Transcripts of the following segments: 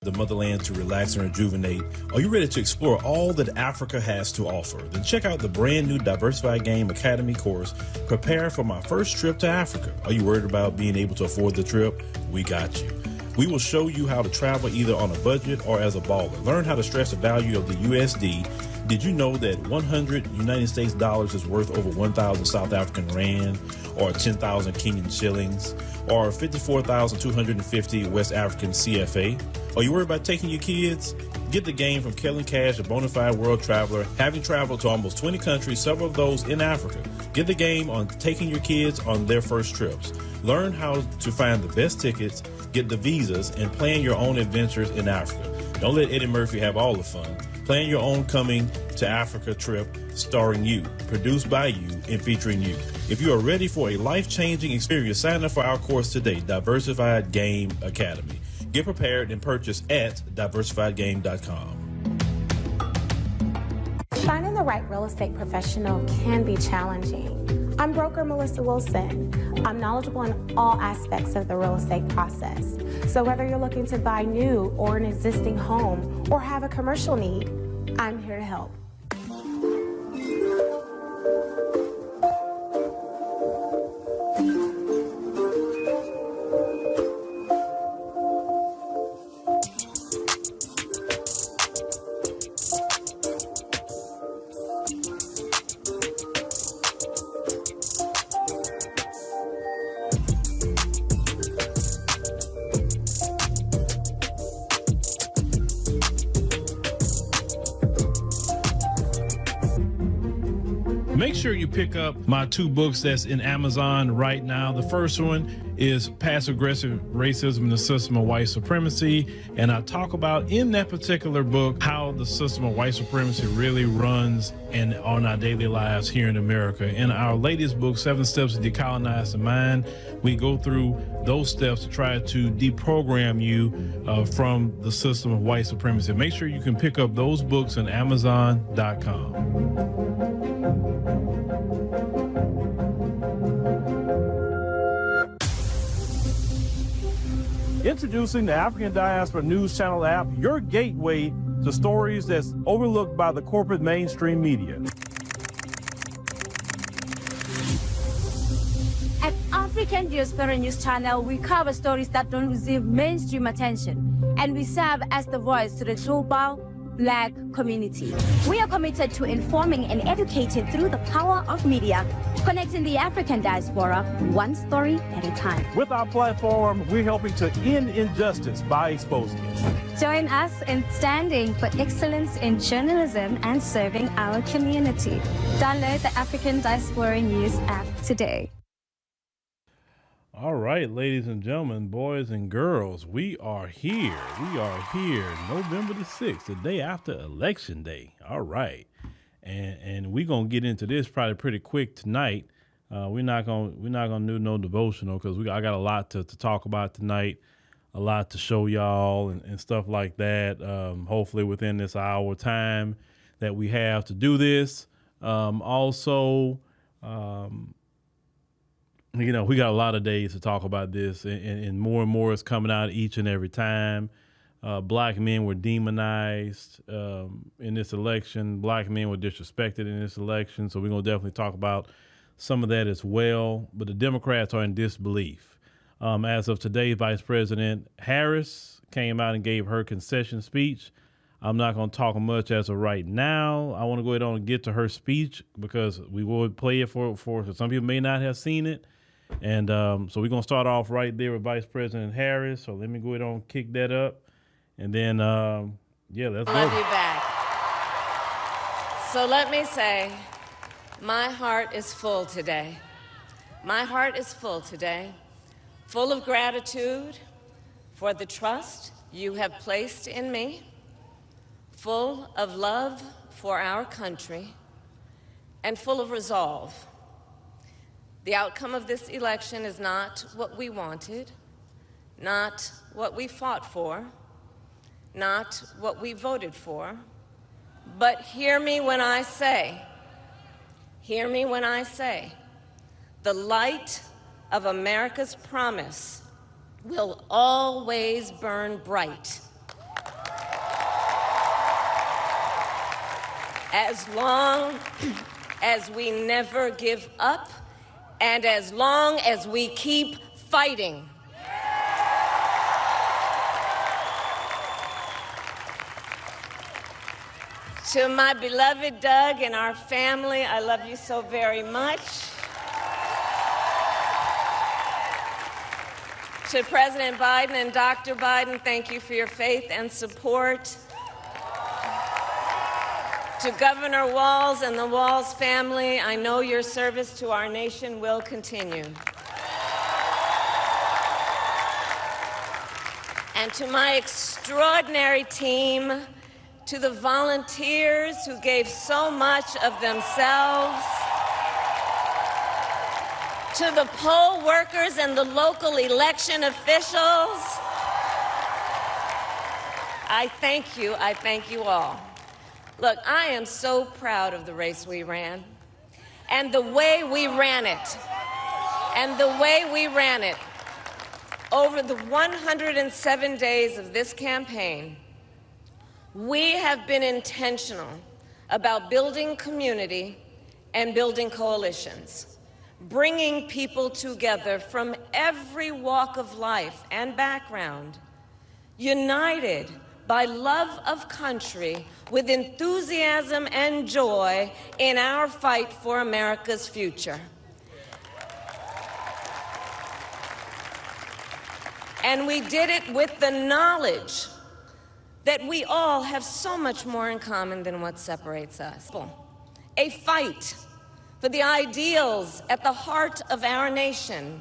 The motherland to relax and rejuvenate. Are you ready to explore all that Africa has to offer? Then check out the brand new Diversified Game Academy course, Prepare for My First Trip to Africa. Are you worried about being able to afford the trip? We got you. We will show you how to travel either on a budget or as a baller. Learn how to stress the value of the USD. Did you know that 100 United States dollars is worth over 1,000 South African rand or 10,000 Kenyan shillings or 54,250 West African CFA? Are you worried about taking your kids? Get the game from Kellen Cash, a bona fide world traveler, having traveled to almost 20 countries, several of those in Africa. Get the game on taking your kids on their first trips. Learn how to find the best tickets, get the visas, and plan your own adventures in Africa. Don't let Eddie Murphy have all the fun. Plan your own coming to Africa trip starring you, produced by you, and featuring you. If you are ready for a life-changing experience, sign up for our course today, Diversified Game Academy. Get prepared and purchase at diversifiedgame.com. Finding the right real estate professional can be challenging. I'm broker Melissa Wilson. I'm knowledgeable in all aspects of the real estate process. So whether you're looking to buy new or an existing home or have a commercial need, I'm here to help. Make sure you pick up my two books that's in Amazon right now. The first one is Passive-Aggressive Racism and the System of White Supremacy. And I talk about in that particular book how the system of white supremacy really runs and on our daily lives here in America. In our latest book, 7 Steps to Decolonize the Mind, we go through those steps to try to deprogram you from the system of white supremacy. Make sure you can pick up those books on Amazon.com. Introducing the African Diaspora News Channel app, your gateway to stories that's overlooked by the corporate mainstream media. At African Diaspora News Channel, we cover stories that don't receive mainstream attention, and we serve as the voice to the global Black community. We are committed to informing and educating through the power of media, connecting the African diaspora one story at a time. With our platform, we're helping to end injustice by exposing it. Join us in standing for excellence in journalism and serving our community. Download the African Diaspora News app today. All right, ladies and gentlemen, boys and girls, we are here. We are here, November the 6th, the day after Election Day. All right. And we're going to get into this probably pretty quick tonight. We're not gonna do no devotional because I got a lot to talk about tonight, a lot to show y'all and stuff like that. Hopefully within this hour time that we have to do this. You know, we got a lot of days to talk about this, and more is coming out each and every time. Black men were demonized in this election. Black men were disrespected in this election. So we're going to definitely talk about some of that as well. But the Democrats are in disbelief. As of today, Vice President Harris came out and gave her concession speech. I'm not going to talk much as of right now. I want to go ahead and get to her speech because we will play it for some people may not have seen it. And so we're going to start off right there with Vice President Harris. So let me go ahead and kick that up. And then, yeah, let's go. Love you back. So let me say, my heart is full today. My heart is full today, full of gratitude for the trust you have placed in me, full of love for our country, and full of resolve. The outcome of this election is not what we wanted, not what we fought for, not what we voted for, but hear me when I say, the light of America's promise will always burn bright as long as we never give up, and as long as we keep fighting. To my beloved Doug and our family, I love you so very much. To President Biden and Dr. Biden, thank you for your faith and support. To Governor Walz and the Walz family, I know your service to our nation will continue. And to my extraordinary team, to the volunteers who gave so much of themselves, to the poll workers and the local election officials, I thank you all. Look, I am so proud of the race we ran, and the way we ran it, Over the 107 days of this campaign, we have been intentional about building community and building coalitions, bringing people together from every walk of life and background, united by love of country with enthusiasm and joy in our fight for America's future. And we did it with the knowledge that we all have so much more in common than what separates us. A fight for the ideals at the heart of our nation,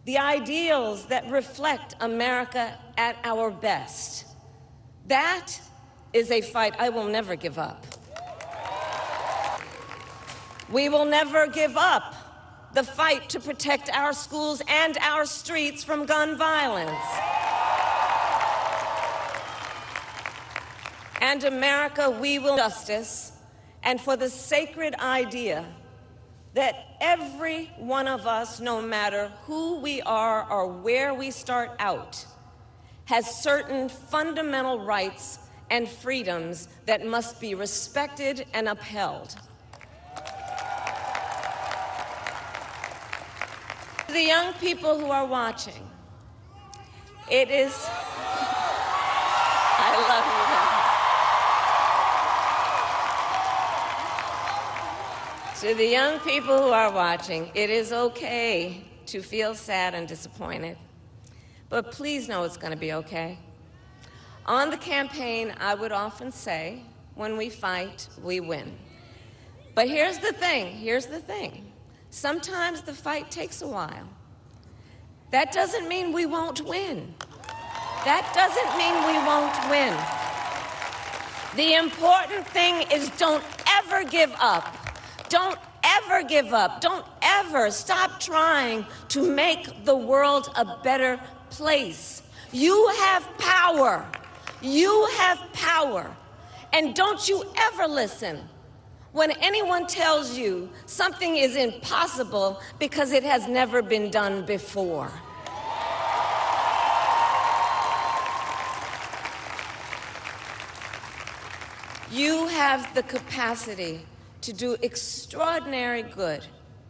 the ideals that reflect America at our best. That is a fight I will never give up. We will never give up the fight to protect our schools and our streets from gun violence. And America, we will justice, and for the sacred idea that every one of us, no matter who we are or where we start out, has certain fundamental rights and freedoms that must be respected and upheld. To the young people who are watching, it is, I love you. To the young people who are watching, it is okay to feel sad and disappointed. But please know it's going to be okay. On the campaign, I would often say, when we fight, we win. But here's the thing. Sometimes the fight takes a while. That doesn't mean we won't win. The important thing is don't ever give up. Don't ever give up. Don't ever stop trying to make the world a better place. You have power. And don't you ever listen when anyone tells you something is impossible because it has never been done before. You have the capacity to do extraordinary good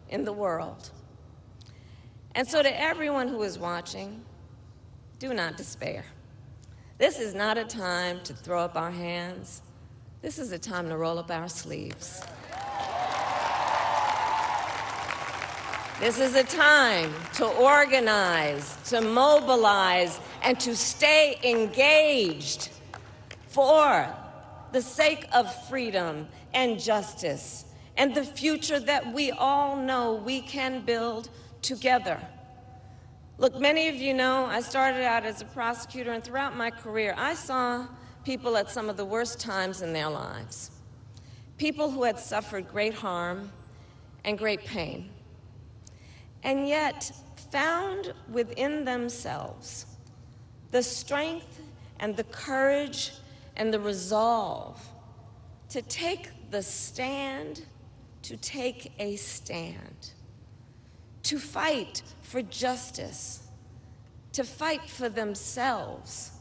in the world. And so to everyone who is watching, do not despair. This is not a time to throw up our hands. This is a time to roll up our sleeves. This is a time to organize, to mobilize, and to stay engaged for the sake of freedom and justice and the future that we all know we can build together. Look, many of you know I started out as a prosecutor, and throughout my career, I saw people at some of the worst times in their lives. People who had suffered great harm and great pain, and yet found within themselves the strength and the courage and the resolve to take the stand, to take a stand, to fight for justice, to fight for themselves,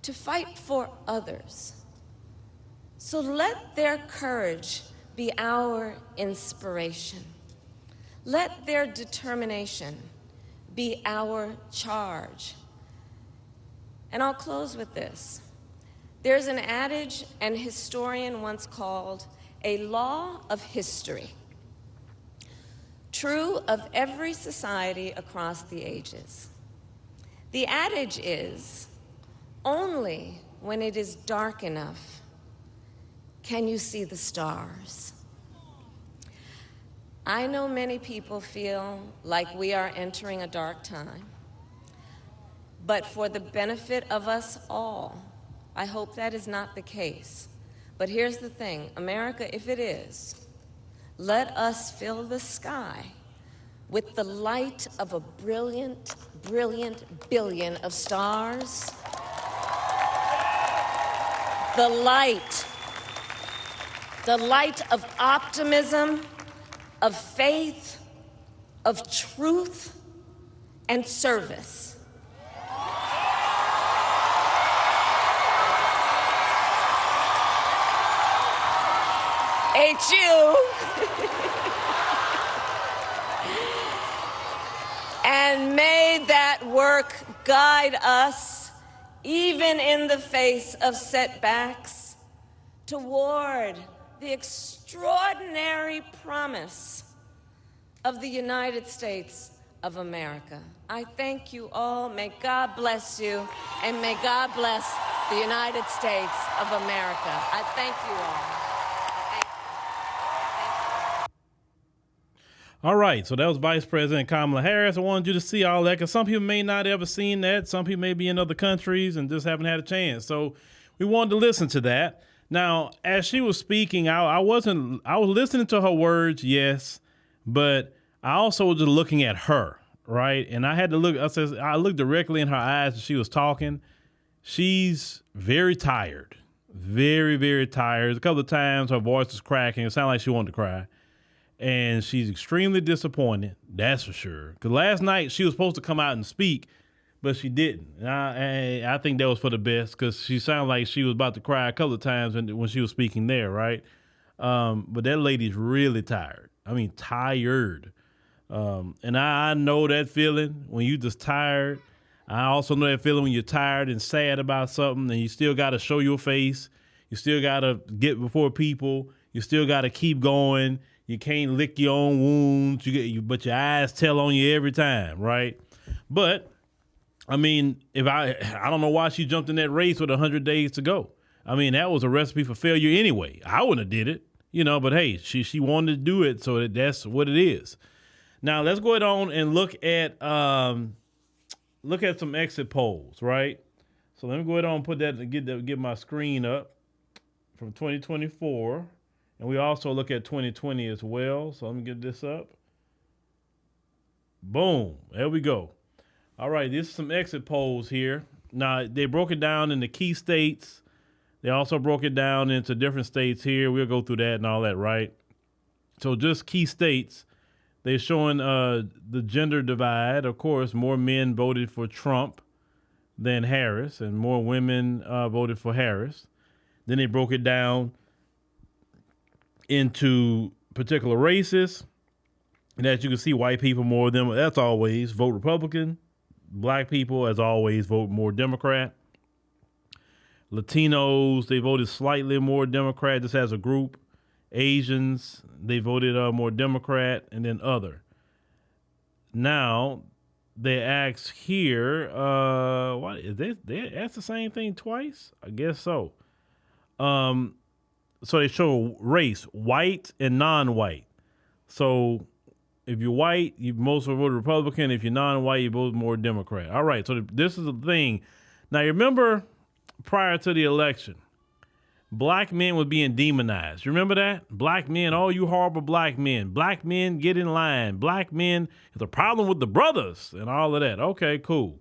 to fight for others. So let their courage be our inspiration. Let their determination be our charge. And I'll close with this. There's an adage an historian once called a law of history, true of every society across the ages. The adage is, only when it is dark enough can you see the stars. I know many people feel like we are entering a dark time, but for the benefit of us all, I hope that is not the case. But here's the thing, America, if it is, let us fill the sky with the light of a brilliant, brilliant billion of stars. The light of optimism, of faith, of truth, and service. HU. And may that work guide us, even in the face of setbacks, toward the extraordinary promise of the United States of America. I thank you all. May God bless you, and may God bless the United States of America. I thank you all. All right, so that was Vice President Kamala Harris. I wanted you to see all that because some people may not ever seen that. Some people may be in other countries and just haven't had a chance. So we wanted to listen to that. Now, as she was speaking, I was listening to her words, yes, but I also was just looking at her, right? And I had to look. I looked directly in her eyes as she was talking. She's very tired, very, very tired. A couple of times her voice was cracking. It sounded like she wanted to cry. And she's extremely disappointed, that's for sure. Because last night she was supposed to come out and speak, but she didn't. And I think that was for the best because she sounded like she was about to cry a couple of times when she was speaking there, right? But that lady's really tired. I mean, tired. And I know that feeling when you just tired. I also know that feeling when you're tired and sad about something and you still got to show your face. You still got to get before people. You still got to keep going. You can't lick your own wounds, but your eyes tell on you every time, right? But, I mean, I don't know why she jumped in that race with 100 days to go. I mean, that was a recipe for failure anyway. I wouldn't have did it, but hey, she wanted to do it, so that's what it is. Now, let's go ahead on and look at some exit polls, right? So let me go ahead on and put that and get my screen up from 2024. And we also look at 2020 as well. So let me get this up. Boom. There we go. All right. This is some exit polls here. Now, they broke it down into key states. They also broke it down into different states here. We'll go through that and all that, right? So just key states. They're showing the gender divide. Of course, more men voted for Trump than Harris, and more women voted for Harris. Then they broke it down into particular races. And as you can see, white people, more of them, that's always vote Republican. Black people, as always, vote more Democrat. Latinos, they voted slightly more Democrat just as a group. Asians, they voted more Democrat, and then other. Now, they asked here, what is they asked the same thing twice? I guess so. So they show race, white and non-white. So if you're white, you mostly vote Republican. If you're non-white, you vote more Democrat. All right, so this is the thing. Now, you remember prior to the election, black men were being demonized. You remember that? Black men, oh, you horrible black men. Black men, get in line. Black men, there's a problem with the brothers and all of that. Okay, cool.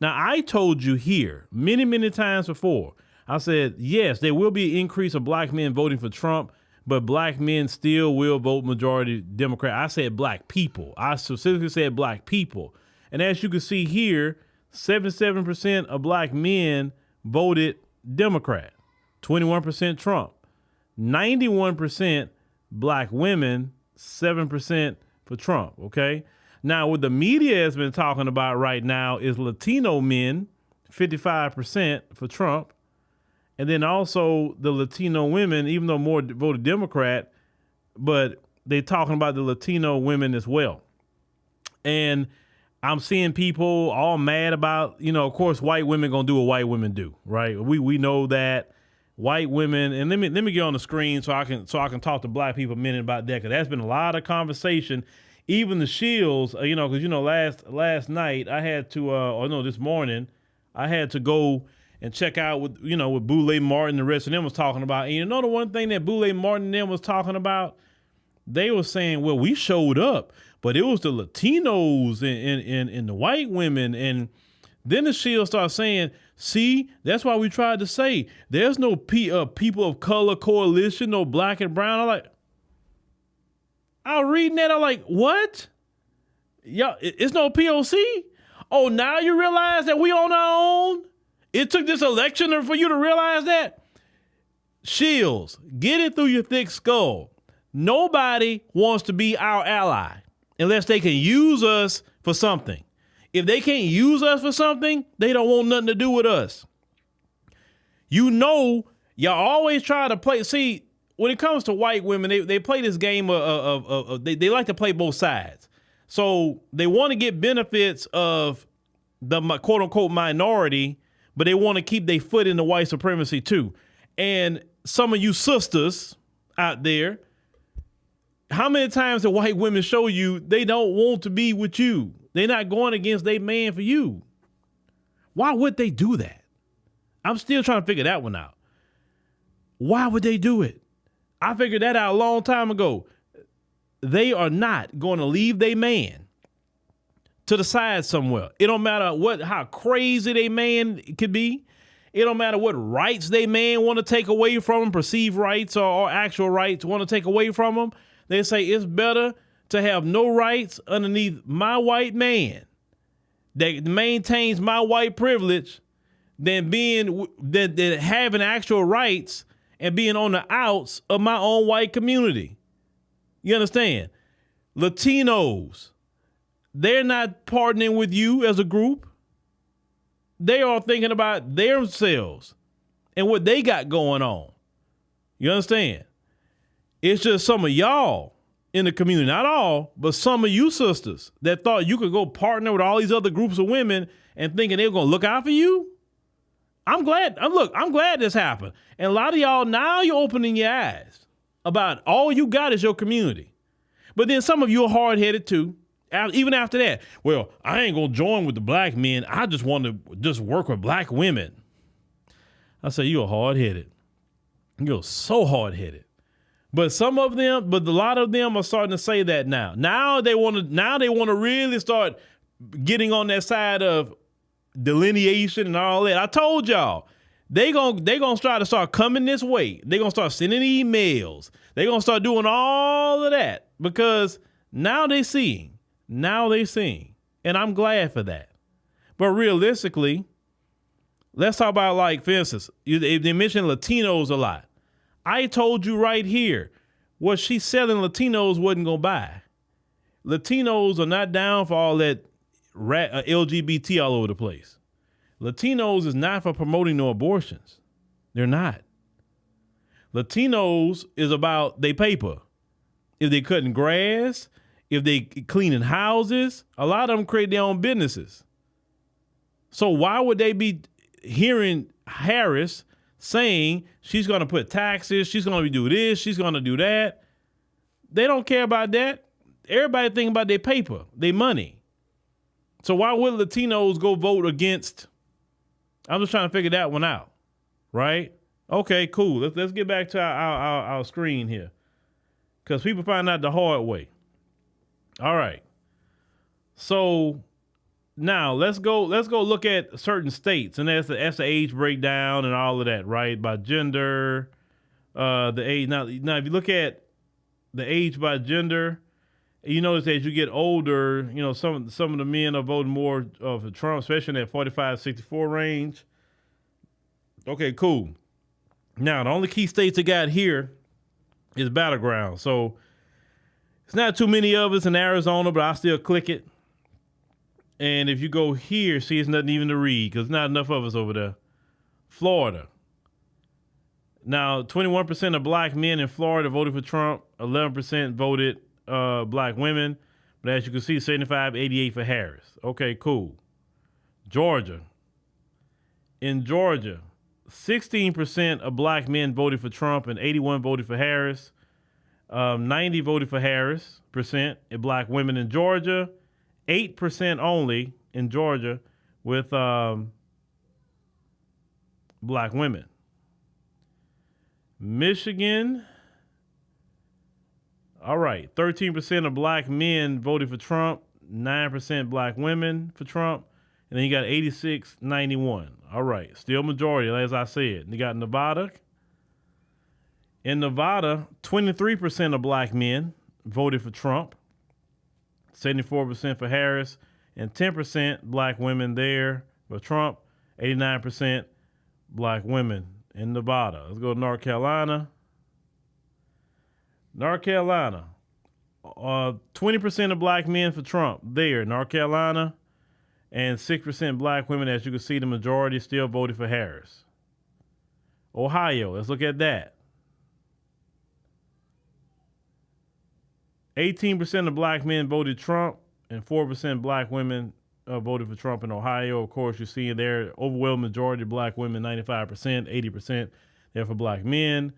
Now, I told you here many, many times before, I said, yes, there will be an increase of black men voting for Trump, but black men still will vote majority Democrat. I said black people. I specifically said black people. And as you can see here, 77% of black men voted Democrat, 21% Trump. 91% black women, 7% for Trump, okay? Now, what the media has been talking about right now is Latino men, 55% for Trump. And then also the Latino women, even though more voted Democrat, but they're talking about the Latino women as well. And I'm seeing people all mad about, of course, white women going to do what white women do, right? We know that white women, and let me get on the screen so I can talk to black people a minute about that, because that's been a lot of conversation. Even the Shields, because last night I had to, this morning I had to go and check out what Boulay Martin and the rest of them was talking about. And the one thing that Boulay Martin and them was talking about, they were saying, well, we showed up, but it was the Latinos and the white women. And then the Shield started saying, see, that's why we tried to say there's no people of color coalition, no black and brown. I was reading that. I'm like, what? Yeah, it's no POC? Oh, now you realize that we on our own? It took this election for you to realize that? Shields, get it through your thick skull. Nobody wants to be our ally unless they can use us for something. If they can't use us for something, they don't want nothing to do with us. Y'all always try to play. See, when it comes to white women, they play this game of they like to play both sides. So they want to get benefits of the quote unquote minority, but they want to keep their foot in the white supremacy too. And some of you sisters out there, how many times do white women show you they don't want to be with you? They're not going against their man for you. Why would they do that? I'm still trying to figure that one out. Why would they do it? I figured that out a long time ago. They are not going to leave their man to the side somewhere. It don't matter how crazy their man could be. It don't matter what rights they man want to take away from them, perceived rights or actual rights want to take away from them. They say it's better to have no rights underneath my white man that maintains my white privilege than than having actual rights and being on the outs of my own white community. You understand? Latinos, they're not partnering with you as a group. They are thinking about themselves and what they got going on. You understand? It's just some of y'all in the community, not all, but some of you sisters that thought you could go partner with all these other groups of women and thinking they're going to look out for you. I'm glad this happened. And a lot of y'all, now you're opening your eyes about all you got is your community. But then some of you are hard-headed too. Even after that, well, I ain't going to join with the black men. I just want to just work with black women. I say, you're hard-headed. You're so hard-headed. But a lot of them are starting to say that now. Now they want to really start getting on that side of delineation and all that. I told y'all, they gonna try to start coming this way. They're gonna start sending emails. They're gonna start doing all of that because now they seeing. And I'm glad for that. But realistically, let's talk about, like, for instance, they mentioned Latinos a lot. I told you right here, what she's selling Latinos wasn't going to buy. Latinos are not down for all that LGBT all over the place. Latinos is not for promoting no abortions. They're not. Latinos is about they paper. If they cutting grass, if they cleaning houses, a lot of them create their own businesses. So why would they be hearing Harris saying she's going to put taxes, she's going to do this, she's going to do that? They don't care about that. Everybody think about their paper, their money. So why would Latinos go vote against? I'm just trying to figure that one out, right? Okay, cool. Let's get back to our screen here, because people find out the hard way. All right. So now let's go look at certain states, and that's the age breakdown and all of that, right? By gender, the age. Now if you look at the age by gender, you notice that as you get older, some of the men are voting more for Trump, especially in that 45-64 range. Okay, cool. Now the only key states they got here It's battleground. So it's not too many of us in Arizona, but I still click it. And if you go here, see, it's nothing even to read because not enough of us over there. Florida. Now, 21% of black men in Florida voted for Trump. 11% voted black women. But as you can see, 75-88 for Harris. Okay, cool. Georgia. In Georgia, 16% of black men voted for Trump and 81 voted for Harris. 90 voted for Harris percent in black women in Georgia. 8% only in Georgia with black women. Michigan, all right, 13% of black men voted for Trump, 9% black women for Trump, and then you got 86-91. All right, still majority, as I said. You got Nevada. In Nevada, 23% of black men voted for Trump, 74% for Harris, and 10% black women there for Trump, 89% black women in Nevada. Let's go to North Carolina. North Carolina, 20% of black men for Trump there, North Carolina, and 6% black women. As you can see, the majority still voted for Harris. Ohio, let's look at that. 18% of black men voted Trump and 4% black women voted for Trump in Ohio. Of course, you see there, overwhelming majority of black women, 95%, 80% there for black men.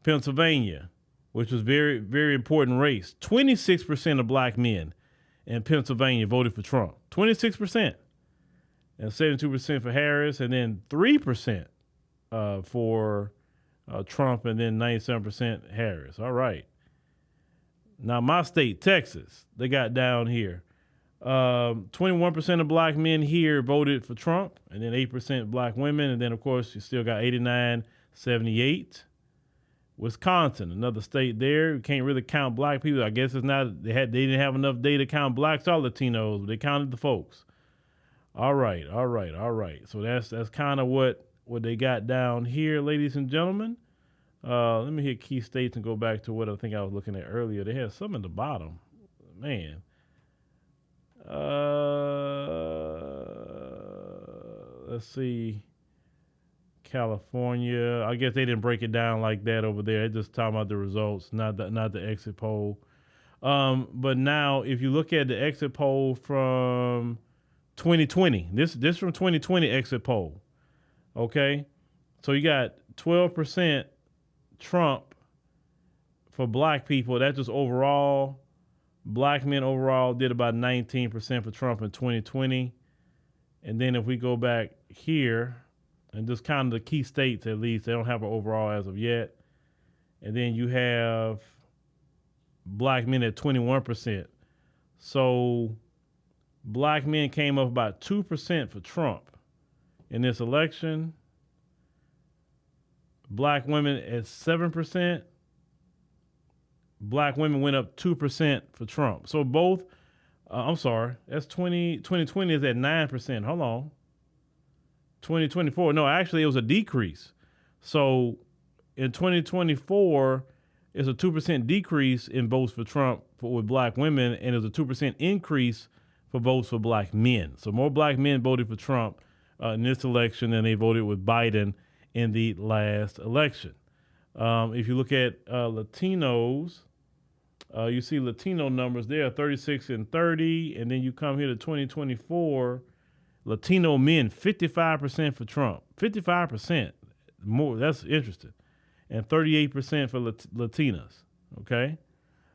Pennsylvania, which was very, very important race. 26% of black men in Pennsylvania voted for Trump. 26%. And 72% for Harris, and then 3% for Trump, and then 97% Harris. All right. Now, my state, Texas, they got down here. 21% of black men here voted for Trump, and then 8% black women. And then, of course, you still got 89-78. Wisconsin, another state there. You can't really count black people. I guess it's not, they didn't have enough data to count blacks or Latinos, but they counted the folks. All right. So that's kind of what they got down here, ladies and gentlemen. Let me hit key states and go back to what I think I was looking at earlier. They had some at the bottom. Man. Let's see. California. I guess they didn't break it down like that over there. They're just talking about the results, not the exit poll. But now, if you look at the exit poll from 2020, this from 2020 exit poll. Okay, so you got 12% Trump for black people. That's just overall. Black men overall did about 19% for Trump in 2020. And then if we go back here and just kind of the key states, at least, they don't have an overall as of yet. And then you have black men at 21%. So black men came up about 2% for Trump in this election. Black women at 7%. Black women went up 2% for Trump. So both, that's 2020 is at 9%. Hold on. 2024, no, actually it was a decrease. So in 2024, it's a 2% decrease in votes for Trump with black women, and it's a 2% increase for votes for black men. So more black men voted for Trump in this election than they voted with Biden in the last election. If you look at Latinos, you see Latino numbers there, 36 and 30, and then you come here to 2024, Latino men, 55% for Trump, 55% more. That's interesting, and 38% for Latinas. Okay,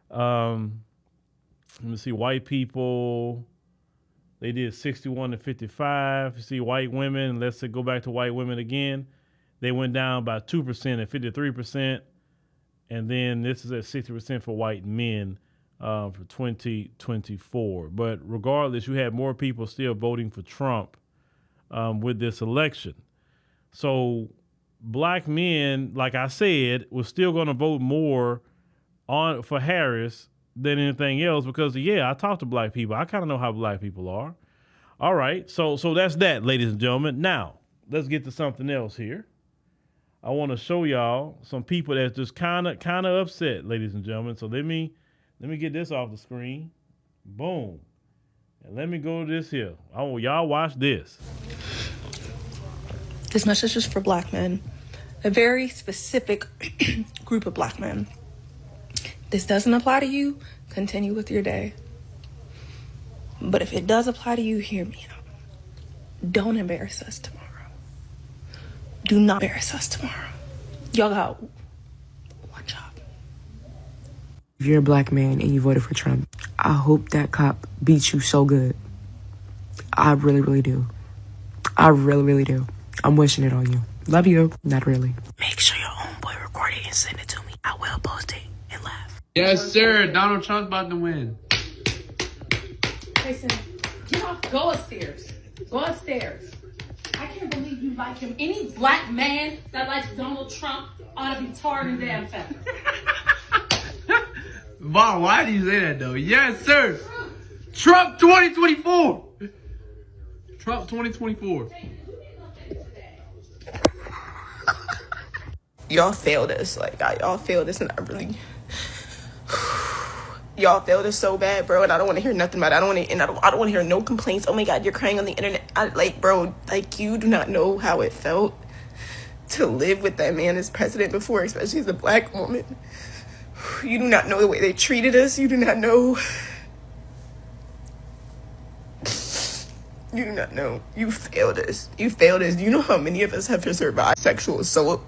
let me see. White people, they did 61 to 55. You see white women. Let's go back to white women again. They went down by 2% at 53%. And then this is at 60% for white men for 2024. But regardless, you had more people still voting for Trump with this election. So black men, like I said, were still going to vote more for Harris than anything else because, I talk to black people. I kind of know how black people are. All right, so that's that, ladies and gentlemen. Now, let's get to something else here. I want to show y'all some people that's just kind of upset, ladies and gentlemen. So let me get this off the screen. Boom. And let me go to this here. I want y'all watch this. This message is for black men, a very specific group of black men. This doesn't apply to you, continue with your day. But if it does apply to you, hear me out. Don't embarrass us tomorrow. Do not embarrass us tomorrow. Y'all got one job. If you're a black man and you voted for Trump, I hope that cop beats you so good. I really, really do. I really, really do. I'm wishing it on you. Love you. Not really. Make sure your homeboy record it and send it to me. I will post it and laugh. Yes, sir. Donald Trump's about to win. Jason, get off. Go upstairs. Go upstairs. I can't believe you like him. Any black man that likes Donald Trump ought to be tarred and damn feathered. Vaughn, why do you say that, though? Yes, sir. Trump 2024. Trump 2024. Y'all failed us. Y'all failed us, and I really... Y'all failed us so bad, bro, and I don't want to hear nothing about it. I don't want to hear no complaints. Oh my God, you're crying on the internet. Bro, you do not know how it felt to live with that man as president before, especially as a black woman. You do not know the way they treated us. You do not know. You do not know. You failed us. You failed us. Do you know how many of us have to survive sexual assault?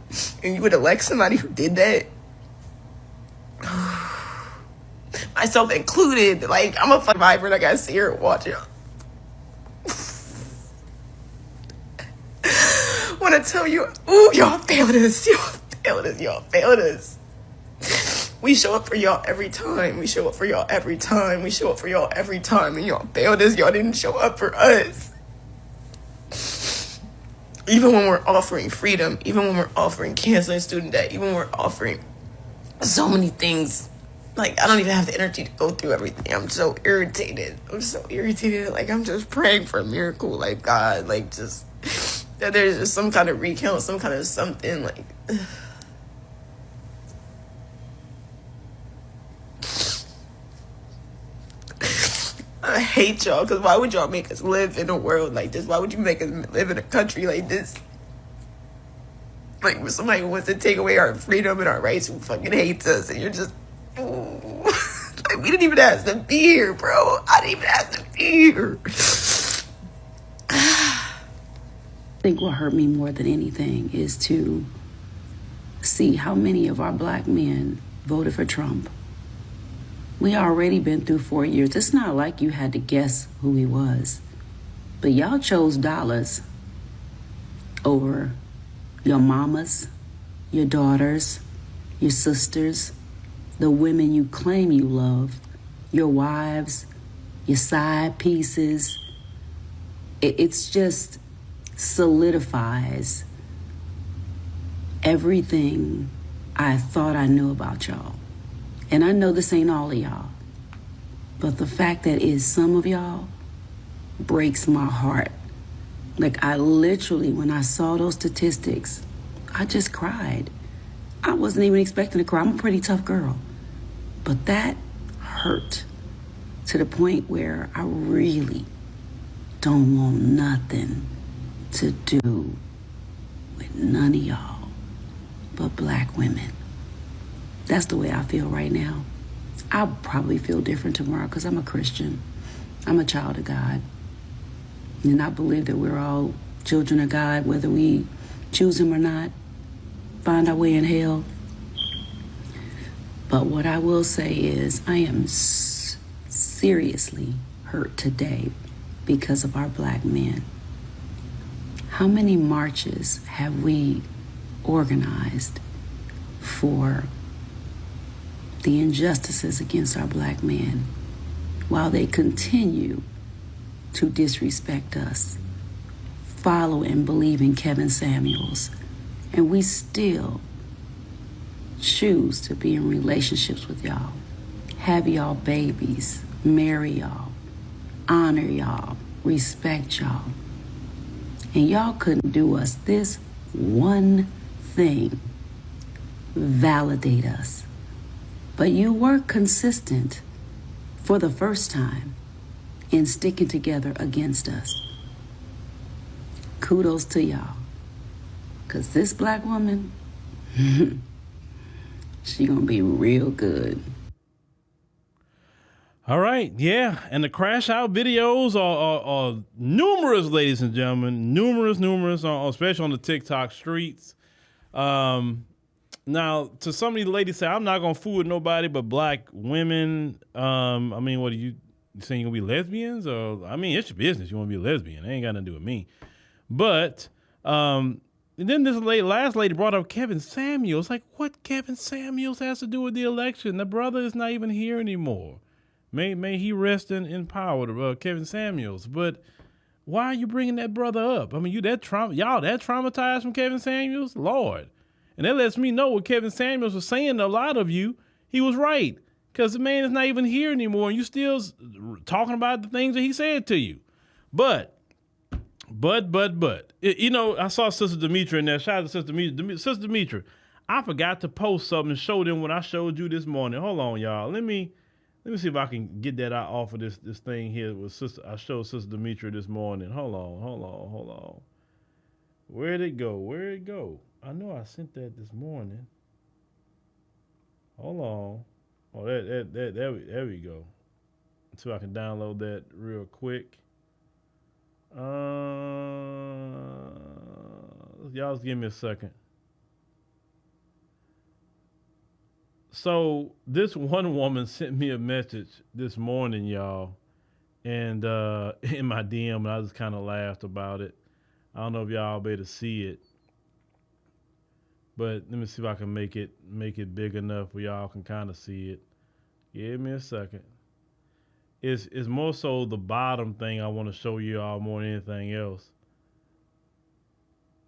And you would elect somebody who did that? Myself included. I'm a survivor and I gotta sit here and watch it. When I tell you, ooh, y'all failed us. Y'all failed us. Y'all failed us. We show up for y'all every time. We show up for y'all every time. We show up for y'all every time. And y'all failed us. Y'all didn't show up for us. Even when we're offering freedom, even when we're offering canceling student debt, even when we're offering so many things. I don't even have the energy to go through everything. I'm so irritated. I'm just praying for a miracle. God, just that there's just some kind of recount, some kind of something. I hate y'all, because why would y'all make us live in a world like this? Why would you make us live in a country like this? Where somebody wants to take away our freedom and our rights who fucking hates us, and you're just... we didn't even ask to be here, bro. I didn't even ask to be here. I think what hurt me more than anything is to see how many of our black men voted for Trump. We already been through 4 years. It's not like you had to guess who he was. But y'all chose dollars over your mamas, your daughters, your sisters, the women you claim you love, your wives, your side pieces. It's just solidifies everything I thought I knew about y'all. And I know this ain't all of y'all, but the fact that it's some of y'all breaks my heart. I literally, when I saw those statistics, I just cried. I wasn't even expecting to cry. I'm a pretty tough girl. But that hurt to the point where I really don't want nothing to do with none of y'all but black women. That's the way I feel right now. I'll probably feel different tomorrow because I'm a Christian. I'm a child of God. And I believe that we're all children of God, whether we choose him or not, find our way in hell. But what I will say is I am seriously hurt today because of our black men. How many marches have we organized for the injustices against our black men while they continue to disrespect us, follow and believe in Kevin Samuels, and we still choose to be in relationships with y'all, have y'all babies, marry y'all, honor y'all, respect y'all. And y'all couldn't do us this one thing, validate us. But you were consistent for the first time in sticking together against us. Kudos to y'all. Because this black woman, she gonna be real good. All right, yeah, and the crash out videos are numerous, ladies and gentlemen, numerous, especially on the TikTok streets. Now, to some of these ladies say, I'm not gonna fool with nobody but black women. I mean, what are you saying? You gonna be lesbians? Or I mean, it's your business. You want to be a lesbian? It ain't got nothing to do with me. But and then this last lady brought up Kevin Samuels. Like, what Kevin Samuels has to do with the election? The brother is not even here anymore. May he rest in power, Kevin Samuels. But why are you bringing that brother up? I mean, y'all that traumatized from Kevin Samuels? Lord. And that lets me know what Kevin Samuels was saying to a lot of you. He was right. Because the man is not even here anymore, and you still talking about the things that he said to you. But, you know, I saw Sister Demetra in there. Shout out to Sister Demetra. Sister Demetra, I forgot to post something and show them what I showed you this morning. Hold on, y'all. Let me see if I can get that out off of this thing here with Sister. I showed Sister Demetra this morning. Hold on. Where'd it go? I know I sent that this morning. Hold on. Oh, there we go. So I can download that real quick. Y'all just give me a second. So this one woman sent me a message this morning, y'all, and in my DM, and I just kind of laughed about it. I don't know if y'all be able to see it, but let me see if I can make it big enough where y'all can kind of see it. Give me a second. It's more so the bottom thing I want to show you all more than anything else.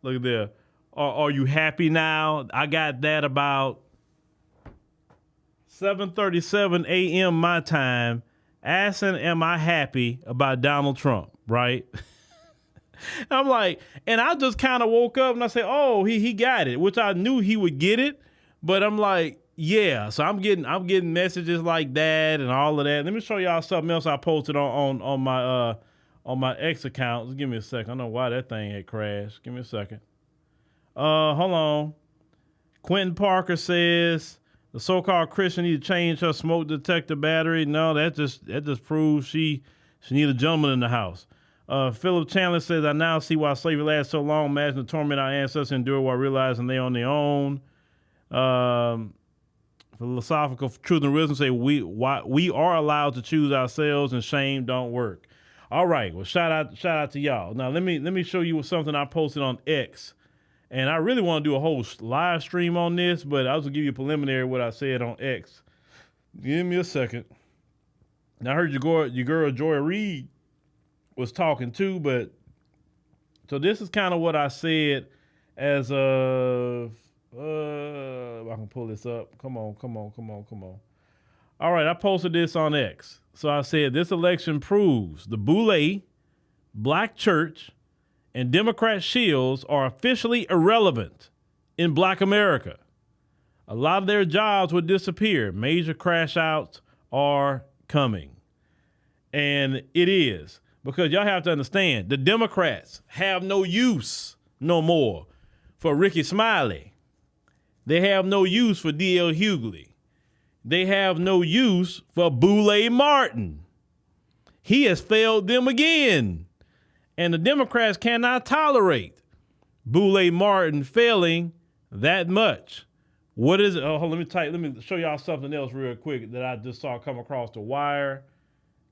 Look at there. Are you happy now? I got that about 7:37 a.m. my time, asking, am I happy about Donald Trump, right? I'm like, and I just kind of woke up and I said, oh, he got it, which I knew he would get it. But I'm like, yeah, so I'm getting messages like that and all of that. Let me show y'all something else I posted on my X account. Just give me a second. I don't know why that thing had crashed. Give me a second. Hold on. Quentin Parker says, the so-called Christian need to change her smoke detector battery. No, that just proves she need a gentleman in the house. Philip Chandler says, I now see why slavery lasted so long. Imagine the torment our ancestors endured while realizing they on their own. Philosophical Truth and Wisdom say we are allowed to choose ourselves and shame don't work. All right, well, shout out to y'all. Now let me show you something I posted on X. And I really want to do a whole live stream on this, but I'll just give you a preliminary what I said on X. Give me a second. Now, I heard your girl Joy Reid was talking too, but so this is kind of what I said as of, if I can pull this up. Come on. All right, I posted this on X. So I said, this election proves the Boule, Black Church, and Democrat shields are officially irrelevant in Black America. A lot of their jobs would disappear. Major crash outs are coming. And it is. Because y'all have to understand, the Democrats have no use no more for Ricky Smiley. They have no use for D.L. Hughley. They have no use for Boule Martin. He has failed them again. And the Democrats cannot tolerate Boule Martin failing that much. What is it? Oh, let me show y'all something else real quick that I just saw come across the wire.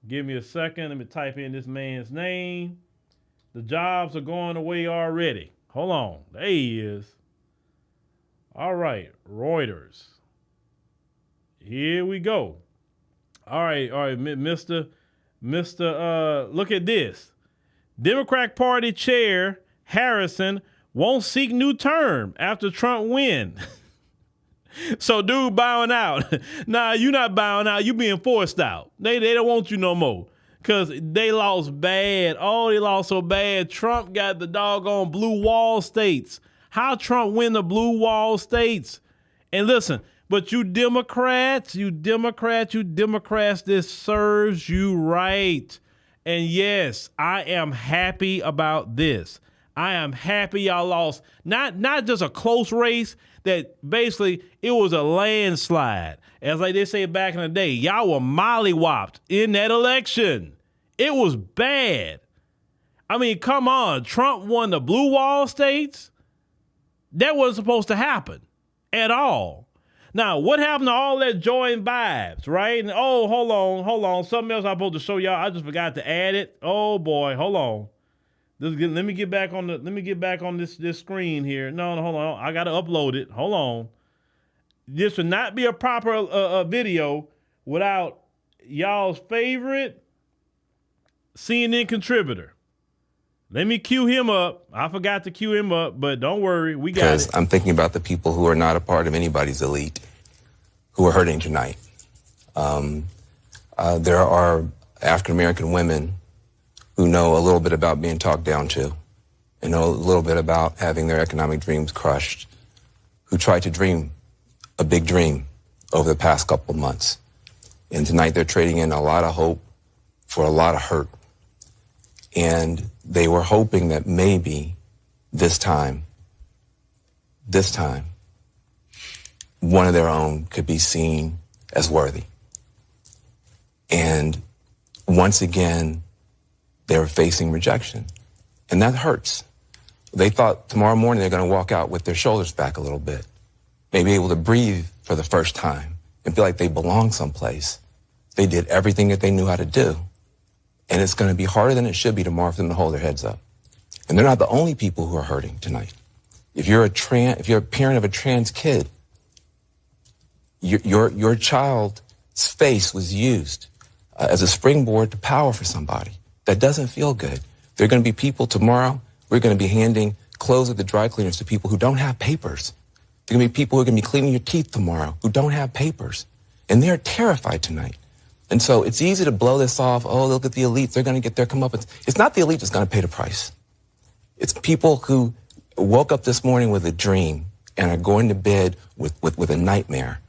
Give me a second. Let me type in this man's name. The jobs are going away already. Hold on. There he is. All right. Reuters. Here we go. All right, Mr. Look at this. Democratic Party Chair Harrison won't seek new term after Trump win. So dude bowing out. Nah, you not bowing out. You being forced out. They don't want you no more. Because they lost bad. Oh, they lost so bad. Trump got the doggone blue wall states. How Trump win the blue wall states. And listen, but you Democrats, this serves you right. And yes, I am happy about this. I am happy y'all lost. Not just a close race, that basically it was a landslide. As like they say back in the day, y'all were mollywopped in that election. It was bad. I mean, come on. Trump won the blue wall states. That wasn't supposed to happen at all. Now, what happened to all that joy and vibes, right? And oh, hold on. Something else I'm supposed to show y'all. I just forgot to add it. Oh boy, hold on. Let me get back on this screen here. No, hold on. I gotta upload it. Hold on. This would not be a proper video without y'all's favorite CNN contributor. Let me cue him up. I forgot to cue him up, but don't worry, we got it. Because I'm thinking about the people who are not a part of anybody's elite who are hurting tonight. There are African-American women who know a little bit about being talked down to and know a little bit about having their economic dreams crushed, who tried to dream a big dream over the past couple of months. And tonight they're trading in a lot of hope for a lot of hurt. And they were hoping that maybe this time, one of their own could be seen as worthy. And once again, they were facing rejection. And that hurts. They thought tomorrow morning they're going to walk out with their shoulders back a little bit, maybe able to breathe for the first time and feel like they belong someplace. They did everything that they knew how to do. And it's going to be harder than it should be tomorrow for them to hold their heads up. And they're not the only people who are hurting tonight. If you're a parent of a trans kid, your child's face was used as a springboard to power for somebody. That doesn't feel good. There are going to be people tomorrow, we're going to be handing clothes at the dry cleaners to people who don't have papers. There are going to be people who are going to be cleaning your teeth tomorrow who don't have papers. And they're terrified tonight. And so it's easy to blow this off. Oh, look at the elites. They're going to get their comeuppance. It's not the elite that's going to pay the price. It's people who woke up this morning with a dream and are going to bed with a nightmare.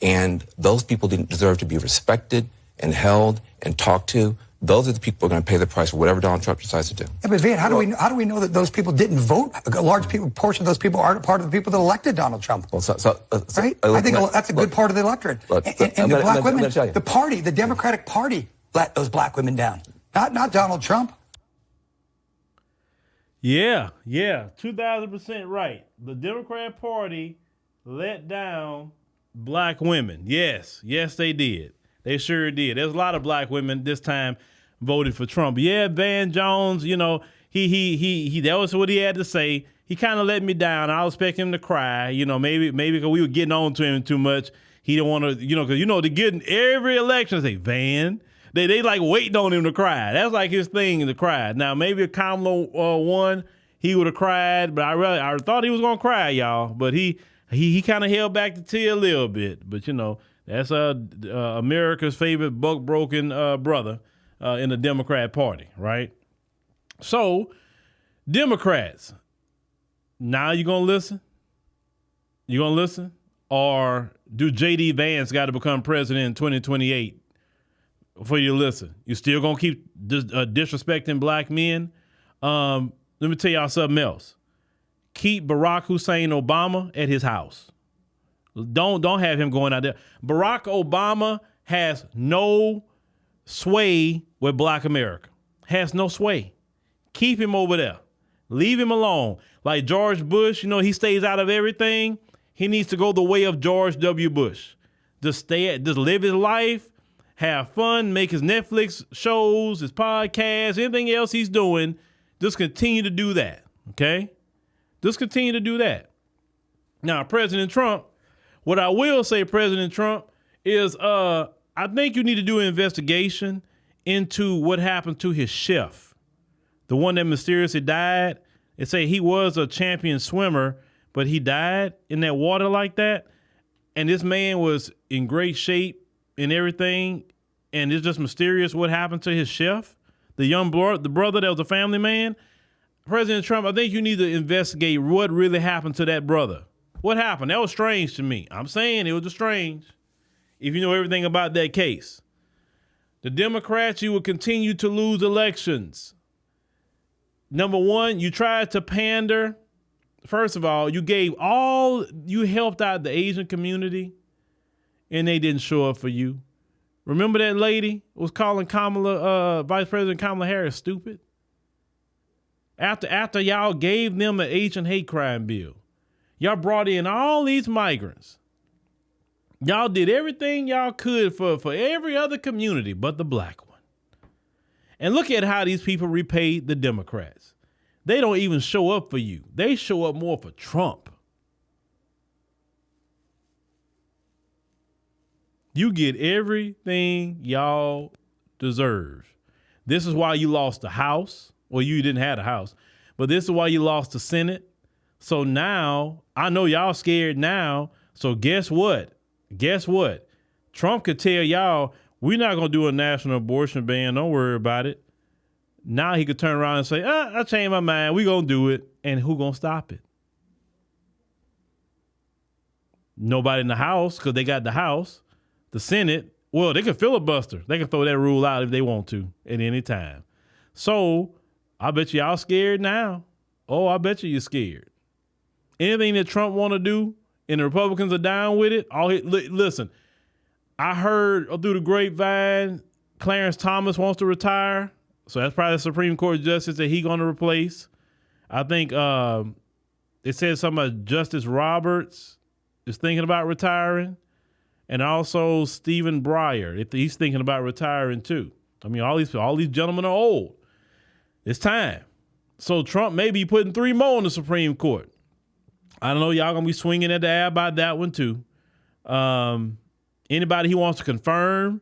And those people didn't deserve to be respected and held and talked to. Those are the people who are going to pay the price for whatever Donald Trump decides to do. Yeah, but Van, how do we know that those people didn't vote? A large portion of those people aren't part of the people that elected Donald Trump. Well, right? I think that's a good part of the electorate. And the black women, the party, the Democratic Party, let those black women down. Not Donald Trump. Yeah, 2,000% right. The Democrat Party let down black women. Yes, they did. They sure did. There's a lot of black women this time voted for Trump. Yeah, Van Jones, you know, he that was what he had to say. He kind of let me down. I was expecting him to cry, you know, maybe because we were getting on to him too much. He didn't want to, you know, because, you know, they get in every election, say, Van, they like waiting on him to cry. That's like his thing, to cry. Now, maybe if Kamala won, he would have cried, but I thought he was going to cry, y'all. But he kind of held back the tear a little bit. But, you know, that's America's favorite buck-broken brother in the Democrat Party, right? So, Democrats, now you going to listen? You going to listen? Or do J.D. Vance got to become president in 2028 for you to listen? You still going to keep disrespecting black men? Let me tell y'all something else. Keep Barack Hussein Obama at his house. Don't have him going out there. Barack Obama has no sway with black America. Has no sway. Keep him over there. Leave him alone. Like George Bush, you know, he stays out of everything. He needs to go the way of George W. Bush. Just live his life, have fun, make his Netflix shows, his podcasts, anything else he's doing. Just continue to do that. Okay? Just continue to do that. Now, President Trump, what I will say, President Trump, is I think you need to do an investigation into what happened to his chef, the one that mysteriously died. They say he was a champion swimmer, but he died in that water like that. And this man was in great shape and everything. And it's just mysterious what happened to his chef, the brother that was a family man. President Trump, I think you need to investigate what really happened to that brother. What happened? That was strange to me. I'm saying it was strange. If you know everything about that case. The Democrats, you will continue to lose elections. Number one, you tried to pander. First of all, you helped out the Asian community, and they didn't show up for you. Remember that lady was calling Vice President Kamala Harris stupid? After y'all gave them an Asian hate crime bill, y'all brought in all these migrants. Y'all did everything y'all could for every other community but the black one. And look at how these people repaid the Democrats. They don't even show up for you. They show up more for Trump. You get everything y'all deserve. This is why you lost the House. Well, you didn't have a House, but this is why you lost the Senate. So now, I know y'all scared now. So guess what? Trump could tell y'all, we're not going to do a national abortion ban. Don't worry about it. Now he could turn around and say, I changed my mind. We're going to do it. And who going to stop it? Nobody in the House, because they got the House. The Senate, well, they can filibuster. They can throw that rule out if they want to at any time. So I bet y'all scared now. Oh, I bet you're scared. Anything that Trump want to do and the Republicans are down with it. Listen, I heard through the grapevine, Clarence Thomas wants to retire. So that's probably the Supreme Court justice that he's going to replace. I think it said something about Justice Roberts is thinking about retiring. And also Stephen Breyer, if he's thinking about retiring too. I mean, all these gentlemen are old. It's time. So Trump may be putting 3 more on the Supreme Court. I don't know. Y'all going to be swinging at the air about that one too. Anybody he wants to confirm,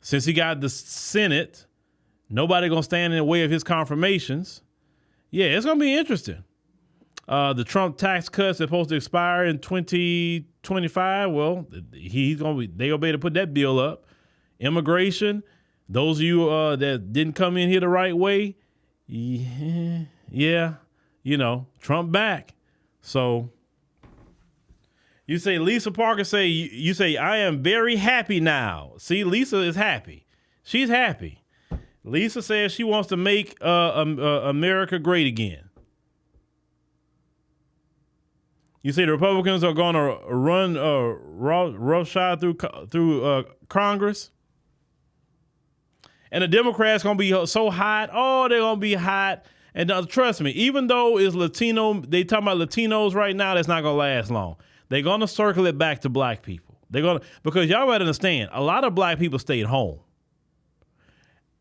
since he got the Senate, nobody going to stand in the way of his confirmations. Yeah, it's going to be interesting. The Trump tax cuts are supposed to expire in 2025. Well, they're going to be able to put that bill up. Immigration, those of you that didn't come in here the right way, yeah, Trump back. So you say Lisa Parker you say I am very happy now. See, Lisa is happy. She's happy. Lisa says she wants to make America great again. You say the Republicans are going to run roughshod through Congress, and the Democrats going to be so hot. Oh, they're going to be hot. And trust me, even though it's Latino, they talking about Latinos right now. That's not going to last long. They're going to circle it back to black people. Because y'all gotta understand, a lot of black people stayed home.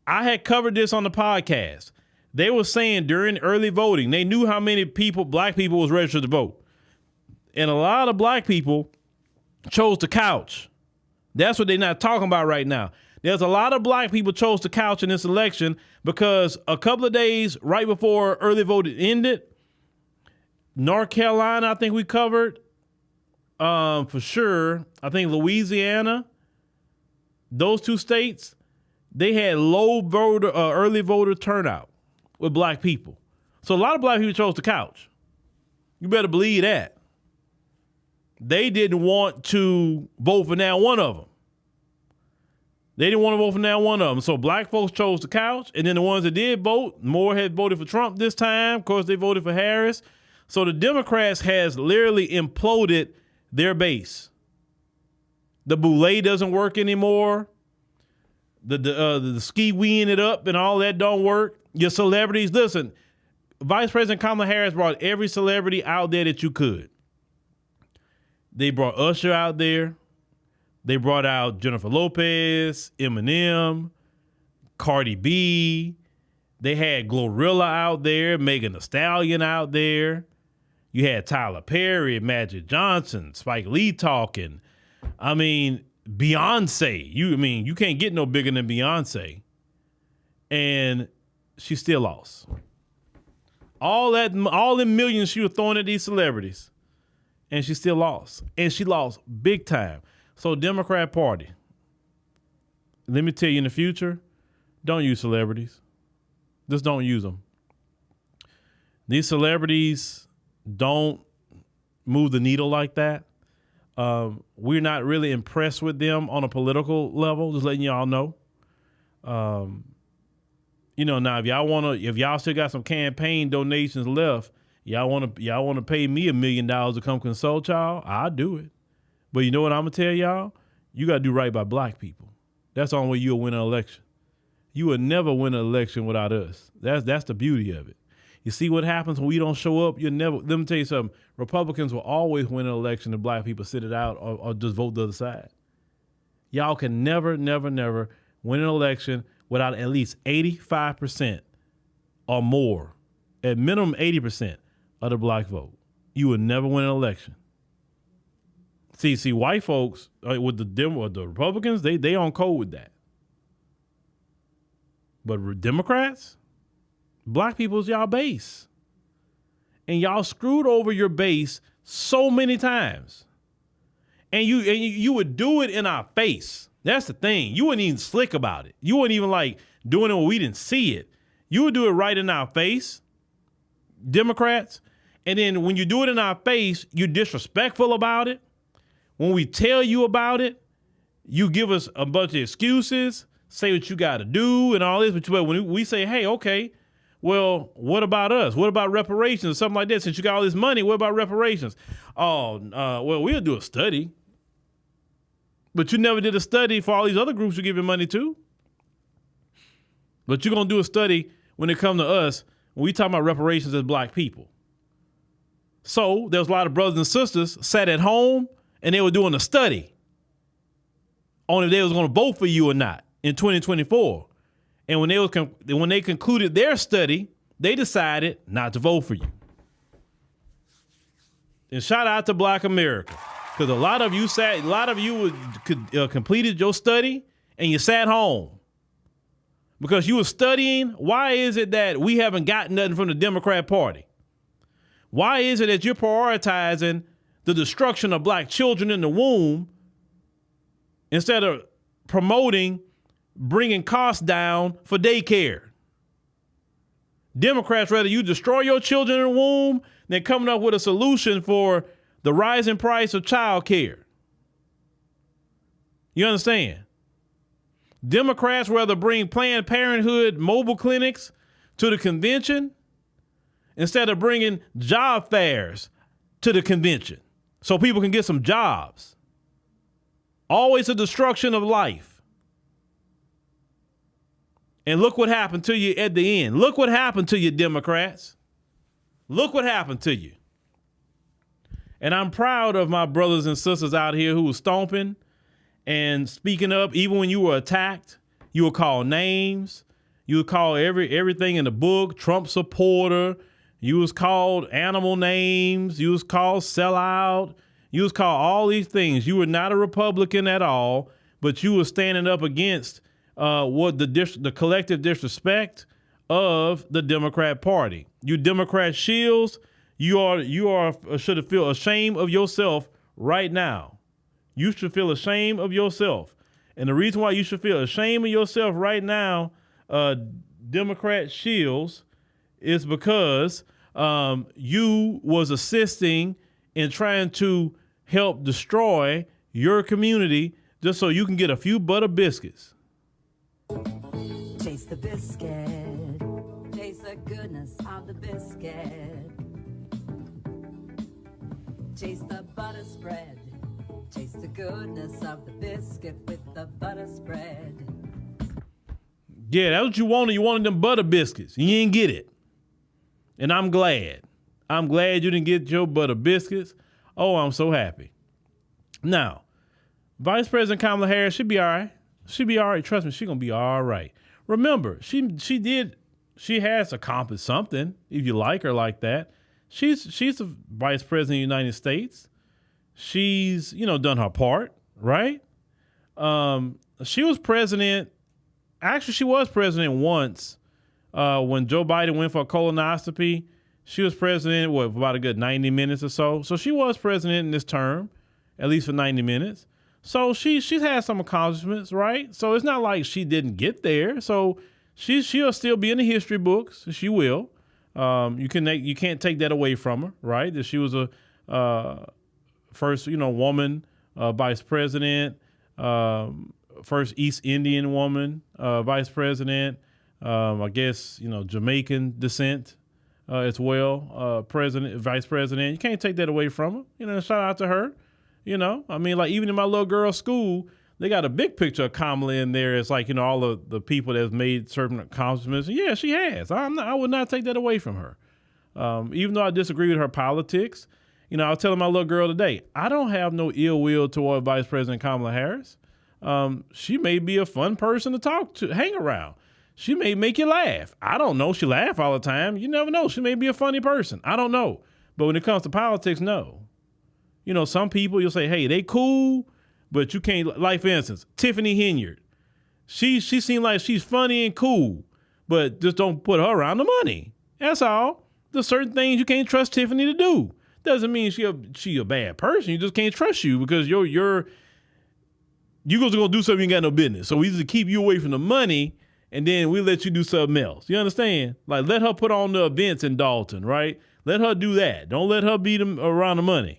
I had covered this on the podcast. They were saying during early voting, they knew how many black people was registered to vote. And a lot of black people chose the couch. That's what they're not talking about right now. There's a lot of black people chose the couch in this election because a couple of days right before early voting ended, North Carolina, I think we covered for sure. I think Louisiana, those 2 states, they had low early voter turnout with black people. So a lot of black people chose the couch. You better believe that. They didn't want to vote for now one of them. They didn't want to vote for now one of them. So black folks chose the couch, and then the ones that did vote, more had voted for Trump this time. Of course, they voted for Harris. So the Democrats has literally imploded their base. The boule doesn't work anymore. The ski-weeing it up and all that don't work. Your celebrities, listen, Vice President Kamala Harris brought every celebrity out there that you could. They brought Usher out there. They brought out Jennifer Lopez, Eminem, Cardi B. They had Glorilla out there, Megan Thee Stallion out there. You had Tyler Perry, Magic Johnson, Spike Lee talking. I mean, Beyonce. You can't get no bigger than Beyonce. And she still lost. All the millions she was throwing at these celebrities. And she still lost. And she lost big time. So Democrat Party, let me tell you in the future, don't use celebrities. Just don't use them. These celebrities don't move the needle like that. We're not really impressed with them on a political level, just letting y'all know. Now if y'all still got some campaign donations left, y'all want to pay me $1 million to come consult y'all, I'll do it. But you know what I'm gonna tell y'all? You gotta do right by black people. That's the only way you'll win an election. You will never win an election without us. That's the beauty of it. You see what happens when we don't show up? Let me tell you something. Republicans will always win an election if black people sit it out or just vote the other side. Y'all can never, never, never win an election without at least 85% or more, at minimum 80% of the black vote. You will never win an election. See, white folks with the Republicans, they on code with that. But Democrats, black people's y'all base. And y'all screwed over your base so many times. And you would do it in our face. That's the thing. You wouldn't even slick about it. You wouldn't even like doing it when we didn't see it. You would do it right in our face, Democrats. And then when you do it in our face, you're disrespectful about it. When we tell you about it, you give us a bunch of excuses, say what you got to do and all this. But when we say, hey, okay, well, what about us? What about reparations or something like that? Since you got all this money, what about reparations? Well, we'll do a study. But you never did a study for all these other groups you're giving money to. But you're going to do a study when it comes to us when we talk about reparations as black people. So there was a lot of brothers and sisters sat at home and they were doing a study on if they was going to vote for you or not in 2024. And when they concluded their study, they decided not to vote for you. And shout out to Black America, because a lot of you completed your study and you sat home because you were studying. Why is it that we haven't gotten nothing from the Democrat Party? Why is it that you're prioritizing the destruction of black children in the womb instead of promoting bringing costs down for daycare? Democrats rather you destroy your children in the womb than coming up with a solution for the rising price of child care. You understand? Democrats rather bring Planned Parenthood mobile clinics to the convention instead of bringing job fairs to the convention so people can get some jobs. Always a destruction of life. And look what happened to you at the end. Look what happened to you, Democrats. Look what happened to you. And I'm proud of my brothers and sisters out here who were stomping and speaking up. Even when you were attacked, you would call names. You would call everything in the book, Trump supporter. You was called animal names. You was called sellout. You was called all these things. You were not a Republican at all, but you were standing up against what the collective disrespect of the Democrat Party. You Democrat shills, you should feel ashamed of yourself right now. You should feel ashamed of yourself. And the reason why you should feel ashamed of yourself right now, Democrat shills, is because you was assisting in trying to help destroy your community just so you can get a few butter biscuits. Taste the biscuit. Taste the goodness of the biscuit. Taste the butter spread. Taste the goodness of the biscuit with the butter spread. Yeah, that's what you wanted. You wanted them butter biscuits. You didn't get it. And I'm glad. I'm glad you didn't get your butter biscuits. Oh, I'm so happy. Now, Vice President Kamala Harris should be all right. She'll be all right. Trust me, she's going to be all right. Remember, she has accomplished something, if you like her like that. She's the Vice President of the United States. She's, done her part, right? She was president. Actually, she was president once when Joe Biden went for a colonoscopy. She was president, for about a good 90 minutes or so. So she was president in this term, at least for 90 minutes. So she's had some accomplishments, right? So it's not like she didn't get there. So she'll still be in the history books. She will. You can't take that away from her, right? That she was a first, woman vice president, first East Indian woman vice president. I guess Jamaican descent as well. Vice president. You can't take that away from her. Shout out to her. I mean, like even in my little girl's school, they got a big picture of Kamala in there. It's like, all of the people that's made certain accomplishments. Yeah, she has. I would not take that away from her. Even though I disagree with her politics, I was telling my little girl today, I don't have no ill will toward Vice President Kamala Harris. She may be a fun person to talk to, hang around. She may make you laugh. I don't know. She laugh all the time. You never know. She may be a funny person. I don't know. But when it comes to politics, no. Some people you'll say, hey, they cool, but you can't, like for instance, Tiffany Henyard. She seemed like she's funny and cool, but just don't put her around the money. That's all. There's certain things you can't trust Tiffany to do. Doesn't mean she a bad person. You just can't trust you because you gonna do something you ain't got no business. So we just keep you away from the money, and then we let you do something else. You understand? Like let her put on the events in Dalton, right? Let her do that. Don't let her beat them around the money.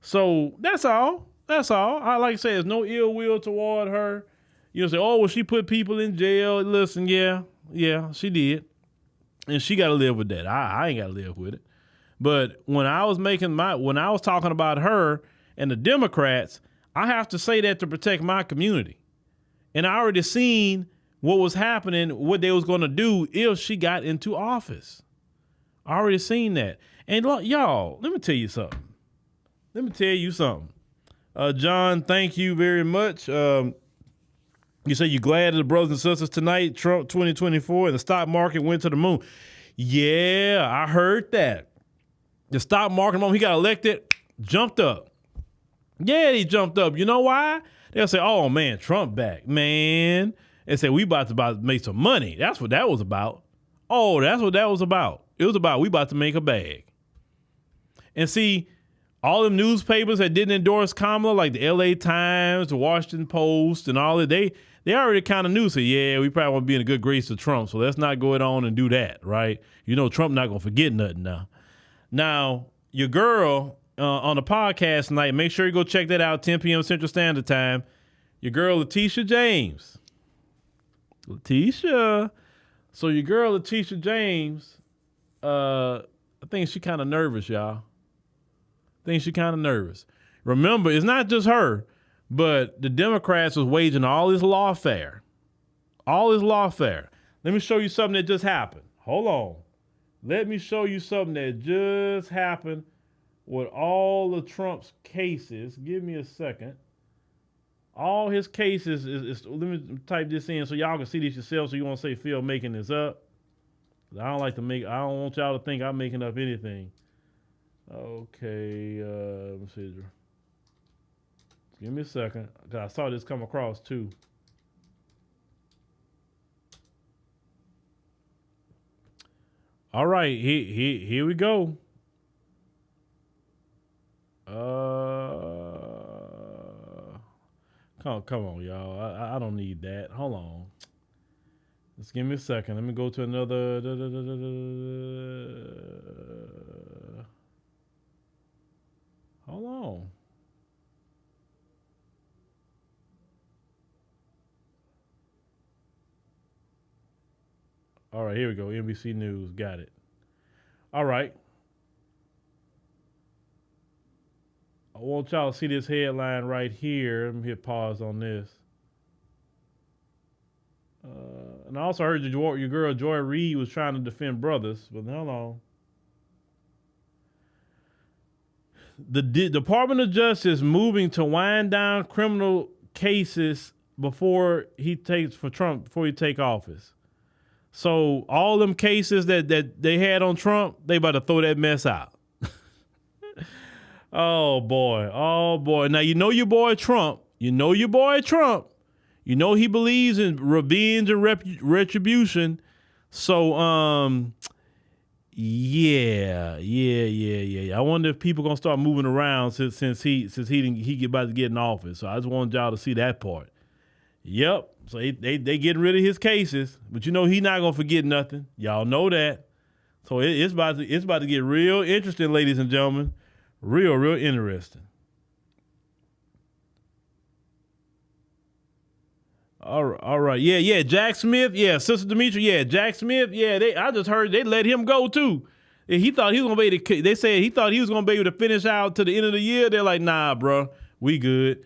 So that's all. That's all. I like to say there's no ill will toward her. Say, oh, well, she put people in jail. Listen, yeah, she did. And she got to live with that. I ain't got to live with it. But when I was talking about her and the Democrats, I have to say that to protect my community. And I already seen what was happening, what they was going to do if she got into office. I already seen that. And look, y'all, let me tell you something. John, thank you very much. You say you're glad the brothers and sisters tonight, Trump 2024, and the stock market went to the moon. Yeah, I heard that. The stock market, he got elected, jumped up. Yeah, he jumped up. You know why? They'll say, oh, man, Trump back. Man. They say, we about to make some money. That's what that was about. Oh, that's what that was about. It was about we about to make a bag. And see, all them newspapers that didn't endorse Kamala, like the LA Times, the Washington Post, and all that, they already kind of knew. So, yeah, we probably want to be in a good grace of Trump, so let's not go on and do that, right? Trump not going to forget nothing now. Now, your girl on the podcast tonight, make sure you go check that out, 10 p.m. Central Standard Time. Your girl, Letitia James. So your girl, Letitia James, I think she kind of nervous, y'all. Remember, it's not just her, but the Democrats was waging all this lawfare. Let me show you something that just happened. Hold on. Let me show you something that just happened with all of Trump's cases. Give me a second. All his cases let me type this in so y'all can see this yourself, so you won't say Phil making this up. I don't want y'all to think I'm making up anything. Okay, let me see. Give me a second, because I saw this come across too. All right, here we go. Come on, y'all. I don't need that. Hold on. Just give me a second. Let me go to another. Hold on. All right, here we go. NBC News. Got it. All right. I want y'all to see this headline right here. Let me hit pause on this. And I also heard your girl Joy Reid was trying to defend brothers, but hold on. The Department of Justice moving to wind down criminal cases before he take office. So all them cases that they had on Trump, they about to throw that mess out. Oh boy. Now you know your boy Trump. You know he believes in revenge and retribution. So yeah. I wonder if people gonna start moving around since he about to get in office. So I just wanted y'all to see that part. Yep. So they getting rid of his cases, but he not gonna forget nothing. Y'all know that. So it's about to get real interesting, ladies and gentlemen. Real interesting. All right. Yeah. Jack Smith. Yeah. Sister Demetria. Yeah. Jack Smith. Yeah. I just heard they let him go too. He thought he was gonna be able to. They said he thought he was gonna be able to finish out to the end of the year. They're like, nah, bro, we good.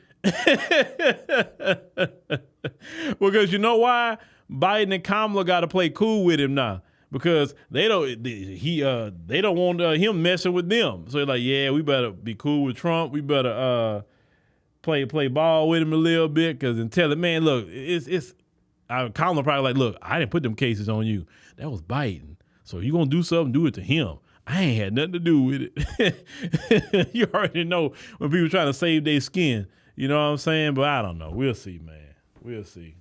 Because you know why? Biden and Kamala got to play cool with him now because they don't want him messing with them. So they're like, yeah, we better be cool with Trump. We better play ball with him a little bit because and tell him, man, look, Kamala probably like, look, I didn't put them cases on you. That was Biden. So you gonna do something, do it to him. I ain't had nothing to do with it. You already know when people trying to save their skin. You know what I'm saying? But I don't know. We'll see, man. We'll see.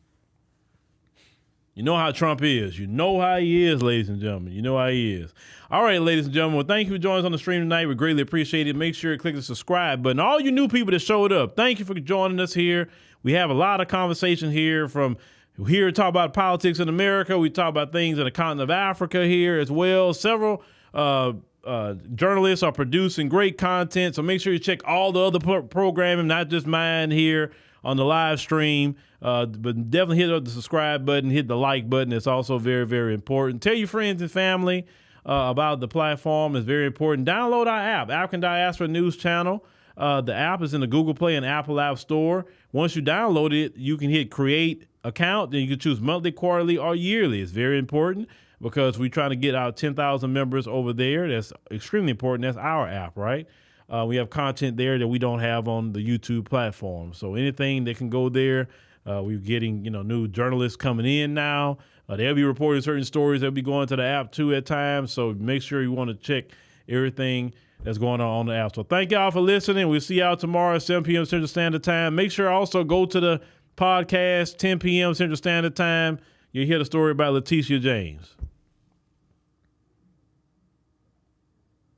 You know how Trump is. You know how he is, ladies and gentlemen. You know how he is. All right, ladies and gentlemen. Well, thank you for joining us on the stream tonight. We greatly appreciate it. Make sure you click the subscribe button. All you new people that showed up, thank you for joining us here. We have a lot of conversation here here to talk about politics in America. We talk about things in the continent of Africa here as well. Several journalists are producing great content, so make sure you check all the other programming, not just mine here on the live stream. But definitely hit the subscribe button, hit the like button. It's also very, very important. Tell your friends and family about the platform. It's very important. Download our app, African Diaspora News Channel. The app is in the Google Play and Apple App Store. Once you download it, you can hit create account. Then you can choose monthly, quarterly, or yearly. It's very important because we're trying to get our 10,000 members over there. That's extremely important. That's our app, right? We have content there that we don't have on the YouTube platform. So anything that can go there, we're getting new journalists coming in now. They'll be reporting certain stories. They'll be going to the app too at times. So make sure you want to check everything that's going on the app. So thank y'all for listening. We'll see y'all tomorrow at 7 p.m. Central Standard Time. Make sure also go to the podcast 10 p.m. Central Standard Time. You'll hear the story about Leticia James.